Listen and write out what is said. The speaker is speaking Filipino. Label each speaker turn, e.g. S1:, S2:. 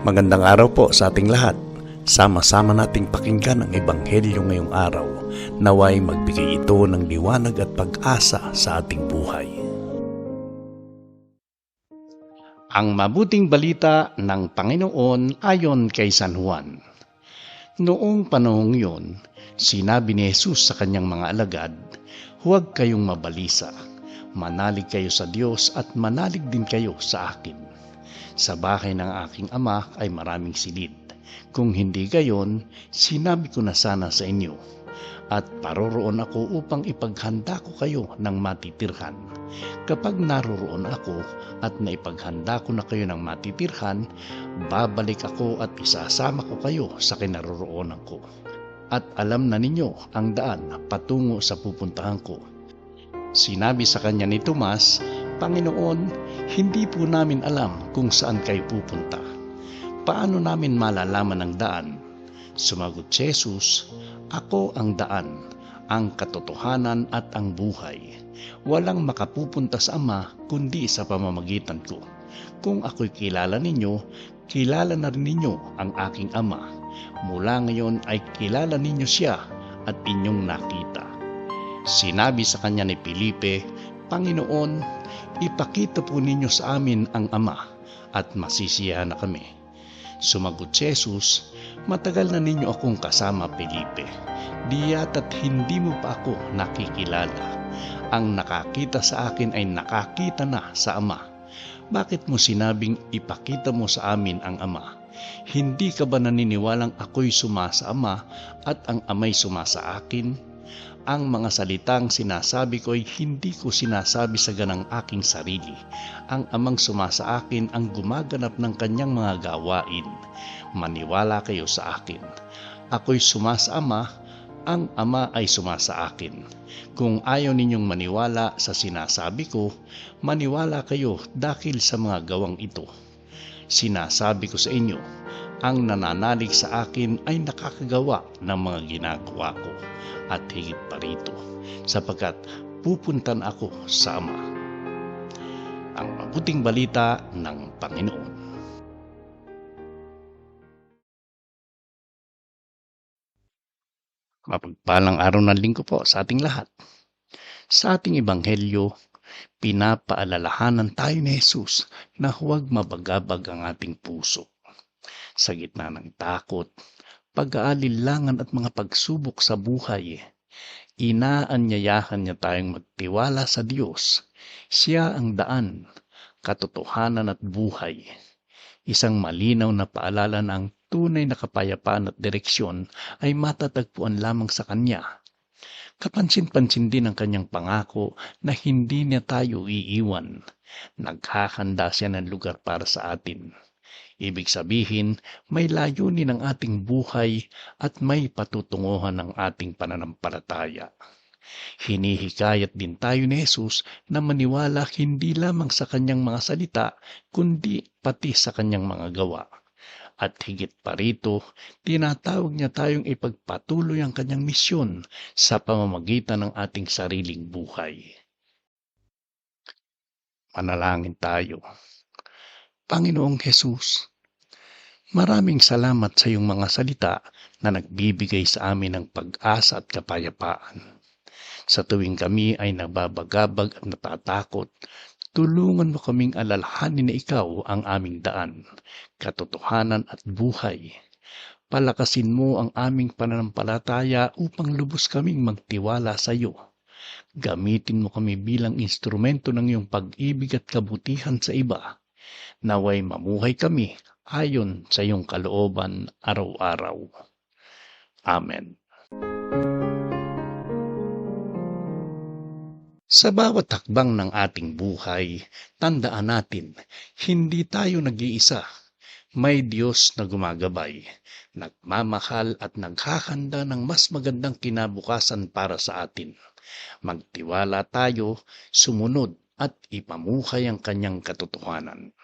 S1: Magandang araw po sa ating lahat. Sama-sama nating pakinggan ang Ebanghelyo ngayong araw. Naway magbigay ito ng liwanag at pag-asa sa ating buhay. Ang mabuting balita ng Panginoon ayon kay San Juan. Noong panahong yun, sinabi ni Jesus sa kanyang mga alagad, "Huwag kayong mabalisa. Manalig kayo sa Diyos at manalig din kayo sa akin. Sa bahay ng aking ama ay maraming silid. Kung hindi gayon, sinabi ko na sana sa inyo. At paroroon ako upang ipaghanda ko kayo ng matitirhan. Kapag naroroon ako at naipaghanda ko na kayo ng matitirhan, babalik ako at isasama ko kayo sa kinaroroonan ko. At alam na ninyo ang daan patungo sa pupuntahan ko." Sinabi sa kanya ni Tomas, "Panginoon, hindi po namin alam kung saan kayo pupunta. Paano namin malalaman ang daan?" Sumagot si Jesus, "Ako ang daan, ang katotohanan at ang buhay. Walang makapupunta sa Ama kundi sa pamamagitan ko. Kung ako'y kilala ninyo, kilala na rin ninyo ang aking Ama. Mula ngayon ay kilala ninyo siya at inyong nakita." Sinabi sa kanya ni Felipe, "Panginoon, ipakita po ninyo sa amin ang Ama at masisiyahan na kami." Sumagot si Jesus, "Matagal na ninyo akong kasama, Felipe. Di yata't hindi mo pa ako nakikilala. Ang nakakita sa akin ay nakakita na sa Ama. Bakit mo sinabing ipakita mo sa amin ang Ama? Hindi ka ba naniniwalang ako'y suma sa Ama at ang Ama'y suma sa akin? Ang mga salitang sinasabi ko ay hindi ko sinasabi sa ganang aking sarili. Ang Amang suma sa akin ang gumaganap ng kanyang mga gawain. Maniwala kayo sa akin. Ako'y suma sa Ama, ang Ama ay suma sa akin. Kung ayaw ninyong maniwala sa sinasabi ko, maniwala kayo dahil sa mga gawang ito. Sinasabi ko sa inyo, ang nananalig sa akin ay nakakagawa ng mga ginagawa ko at higit pa rito, sapagkat pupuntan ako sa Ama." Ang mabuting balita ng Panginoon. Mapagpalang araw ng linggo po sa ating lahat. Sa ating Ebanghelyo, pinapaalalahanan tayo ni Jesus na huwag mabagabag ang ating puso. Sa gitna ng takot, pag-aalinlangan at mga pagsubok sa buhay, inaanyayahan niya tayong magtiwala sa Diyos. Siya ang daan, katotohanan at buhay. Isang malinaw na paalala na ang tunay na kapayapaan at direksyon ay matatagpuan lamang sa Kanya. Kapansin-pansin din ang Kanyang pangako na hindi niya tayo iiwan. Naghahanda siya ng lugar para sa atin. Ibig sabihin, may layunin ang ating buhay at may patutunguhan ang ating pananampalataya. Hinihikayat din tayo ni Jesus na maniwala hindi lamang sa kanyang mga salita, kundi pati sa kanyang mga gawa. At higit pa rito, tinatawag niya tayong ipagpatuloy ang kanyang misyon sa pamamagitan ng ating sariling buhay. Manalangin tayo. Panginoong Jesus, maraming salamat sa iyong mga salita na nagbibigay sa amin ng pag-asa at kapayapaan. Sa tuwing kami ay nababagabag at natatakot, tulungan mo kaming alalahanin na ikaw ang aming daan, katotohanan at buhay. Palakasin mo ang aming pananampalataya upang lubos kaming magtiwala sa iyo. Gamitin mo kami bilang instrumento ng iyong pag-ibig at kabutihan sa iba. Naway mamuhay kami ayon sa iyong kalooban araw-araw. Amen. Sa bawat hakbang ng ating buhay, tandaan natin, hindi tayo nag-iisa. May Diyos na gumagabay, nagmamahal at naghahanda ng mas magandang kinabukasan para sa atin. Magtiwala tayo, sumunod at ipamuhay ang kanyang katotohanan.